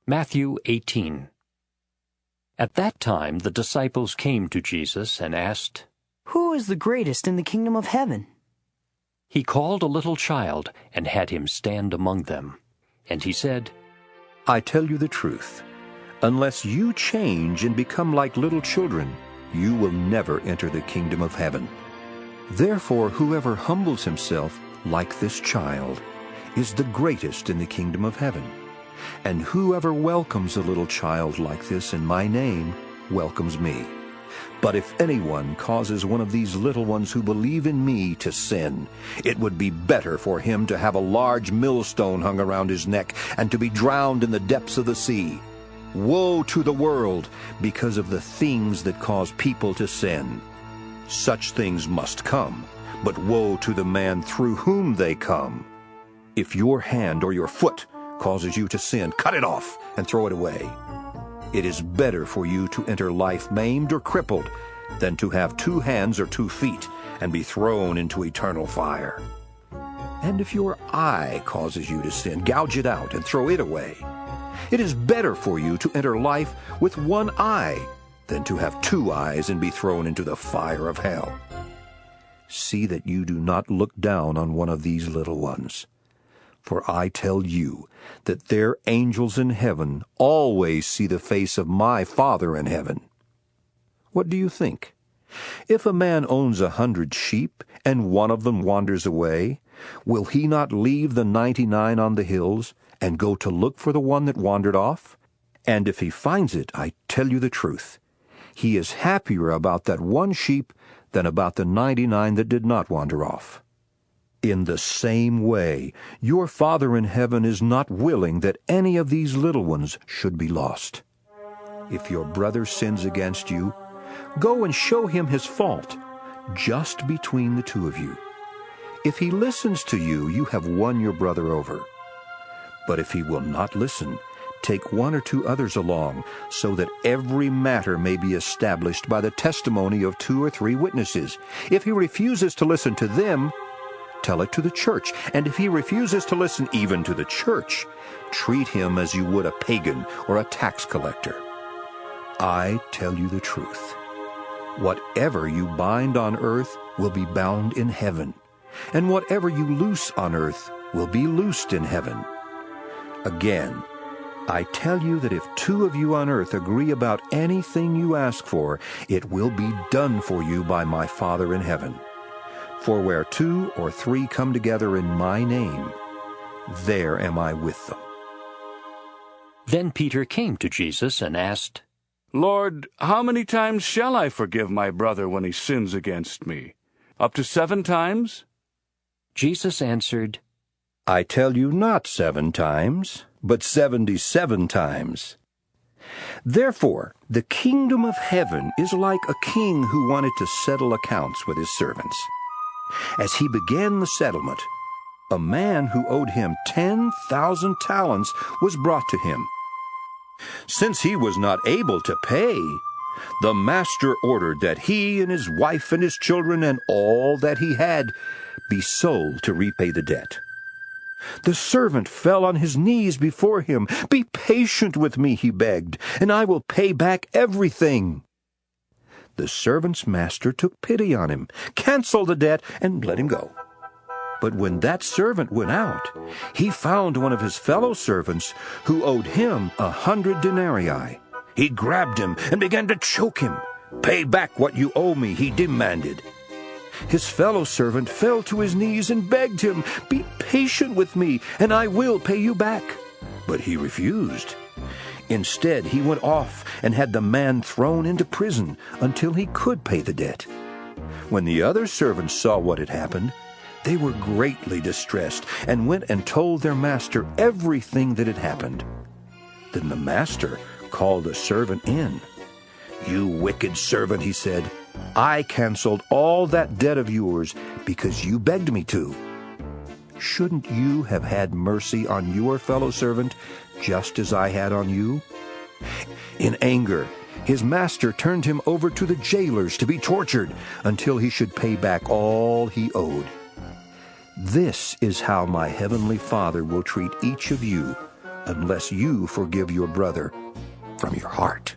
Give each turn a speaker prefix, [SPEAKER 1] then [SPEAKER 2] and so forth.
[SPEAKER 1] Matthew 18. At that time the disciples came to Jesus and asked,
[SPEAKER 2] "Who is the greatest in the kingdom of heaven?"
[SPEAKER 1] He called a little child and had him stand among them. And he said,
[SPEAKER 3] I tell you the truth, unless you change and become like little children, you will never enter the kingdom of heaven. Therefore, whoever humbles himself like this child is the greatest in the kingdom of heaven. And whoever welcomes a little child like this in my name welcomes me. But if anyone causes one of these little ones who believe in me to sin, it would be better for him to have a large millstone hung around his neck and to be drowned in the depths of the sea. Woe to the world because of the things that cause people to sin. Such things must come, but woe to the man through whom they come. If your hand or your foot causes you to sin, cut it off and throw it away. It is better for you to enter life maimed or crippled than to have 2 hands or 2 feet and be thrown into eternal fire. And if your eye causes you to sin, gouge it out and throw it away. It is better for you to enter life with 1 eye than to have 2 eyes and be thrown into the fire of hell. See that you do not look down on one of these little ones. For I tell you that their angels in heaven always see the face of my Father in heaven. What do you think? If a man owns 100 sheep, and one of them wanders away, will he not leave the 99 on the hills, and go to look for the one that wandered off? And if he finds it, I tell you the truth, he is happier about that 1 sheep than about the 99 that did not wander off. In the same way, your Father in heaven is not willing that any of these little ones should be lost. If your brother sins against you, go and show him his fault, just between the 2 of you. If he listens to you, you have won your brother over. But if he will not listen, take 1 or 2 others along, so that every matter may be established by the testimony of 2 or 3 witnesses. If he refuses to listen to them, tell it to the church, and if he refuses to listen even to the church, treat him as you would a pagan or a tax collector. I tell you the truth. Whatever you bind on earth will be bound in heaven, and whatever you loose on earth will be loosed in heaven. Again, I tell you that if 2 of you on earth agree about anything you ask for, it will be done for you by my Father in heaven. For where 2 or 3 come together in my name, there am I with them.
[SPEAKER 1] Then Peter came to Jesus and asked,
[SPEAKER 4] Lord, how many times shall I forgive my brother when he sins against me? Up to 7 times?
[SPEAKER 1] Jesus answered,
[SPEAKER 3] I tell you not 7 times, but 77 times. Therefore, the kingdom of heaven is like a king who wanted to settle accounts with his servants. As he began the settlement, a man who owed him 10,000 talents was brought to him. Since he was not able to pay, the master ordered that he and his wife and his children and all that he had be sold to repay the debt. The servant fell on his knees before him. Be patient with me, he begged, and I will pay back everything. The servant's master took pity on him, canceled the debt, and let him go. But when that servant went out, he found one of his fellow servants who owed him 100 denarii. He grabbed him and began to choke him. Pay back what you owe me, he demanded. His fellow servant fell to his knees and begged him, Be patient with me, and I will pay you back. But he refused. Instead, he went off and had the man thrown into prison until he could pay the debt. When the other servants saw what had happened, they were greatly distressed and went and told their master everything that had happened. Then the master called the servant in. You wicked servant, he said, I canceled all that debt of yours because you begged me to. Shouldn't you have had mercy on your fellow servant just as I had on you? In anger, his master turned him over to the jailers to be tortured until he should pay back all he owed. This is how my heavenly Father will treat each of you unless you forgive your brother from your heart.